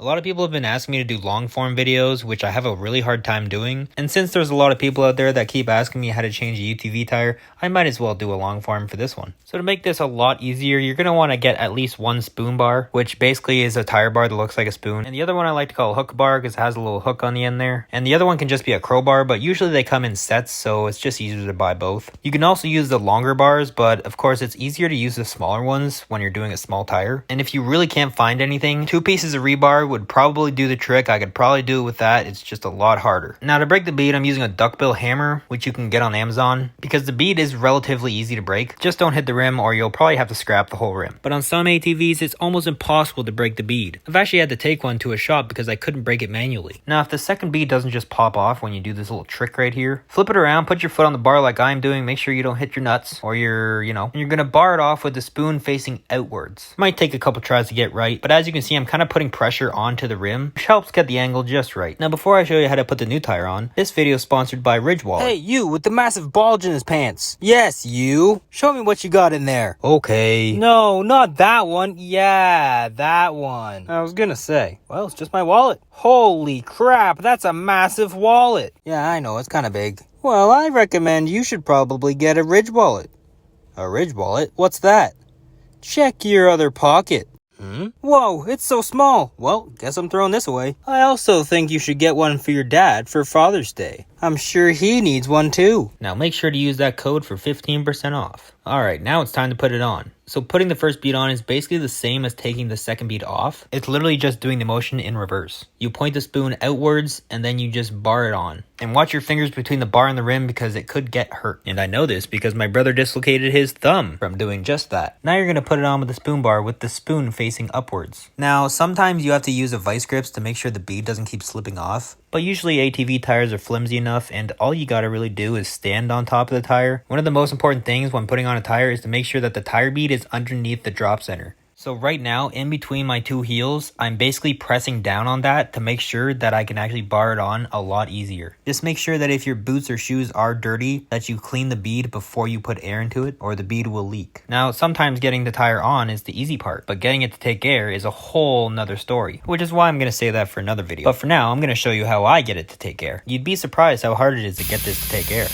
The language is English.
A lot of people have been asking me to do long form videos, which I have a really hard time doing. And since there's a lot of people out there that keep asking me how to change a UTV tire, I might as well do a long form for this one. So to make this a lot easier, you're going to want to get at least one spoon bar, which basically is a tire bar that looks like a spoon. And the other one I like to call a hook bar because it has a little hook on the end there. And the other one can just be a crowbar, but usually they come in sets, so it's just easier to buy both. You can also use the longer bars, but of course it's easier to use the smaller ones when you're doing a small tire. And if you really can't find anything, 2 pieces of rebar would probably do the trick. I could probably do it with that. It's just a lot harder. Now to break the bead, I'm using a duckbill hammer, which you can get on Amazon, because the bead is relatively easy to break. Just don't hit the rim or you'll probably have to scrap the whole rim. But on some ATVs, it's almost impossible to break the bead. I've actually had to take one to a shop because I couldn't break it manually. Now if the second bead doesn't just pop off when you do this little trick right here, flip it around, put your foot on the bar like I'm doing, make sure you don't hit your nuts or you're gonna bar it off with the spoon facing outwards. Might take a couple tries to get right, but as you can see, I'm kind of putting pressure onto the rim, which helps get the angle just right. Now before I show you how to put the new tire on, this video is sponsored by Ridge Wallet. Hey, you with the massive bulge in his pants. Yes, you. Show me what you got in there. Okay. No, not that one. Yeah, that one. I was gonna say, well, it's just my wallet. Holy crap, that's a massive wallet. Yeah, I know, it's kind of big. Well, I recommend you should probably get a Ridge Wallet. A Ridge Wallet? What's that? Check your other pocket. Whoa, it's so small. Well, guess I'm throwing this away. I also think you should get one for your dad for Father's Day. I'm sure he needs one too. Now make sure to use that code for 15% off. Alright, now it's time to put it on. So putting the first bead on is basically the same as taking the second bead off. It's literally just doing the motion in reverse. You point the spoon outwards and then you just bar it on. And watch your fingers between the bar and the rim because it could get hurt. And I know this because my brother dislocated his thumb from doing just that. Now you're going to put it on with the spoon bar with the spoon facing upwards. Now sometimes you have to use a vice grips to make sure the bead doesn't keep slipping off. But usually ATV tires are flimsy enough and all you gotta really do is stand on top of the tire. One of the most important things when putting on a tire is to make sure that the tire bead is underneath the drop center. So right now, in between my two heels, I'm basically pressing down on that to make sure that I can actually bar it on a lot easier. Just make sure that if your boots or shoes are dirty, that you clean the bead before you put air into it or the bead will leak. Now, sometimes getting the tire on is the easy part, but getting it to take air is a whole nother story, which is why I'm going to save that for another video. But for now, I'm going to show you how I get it to take air. You'd be surprised how hard it is to get this to take air.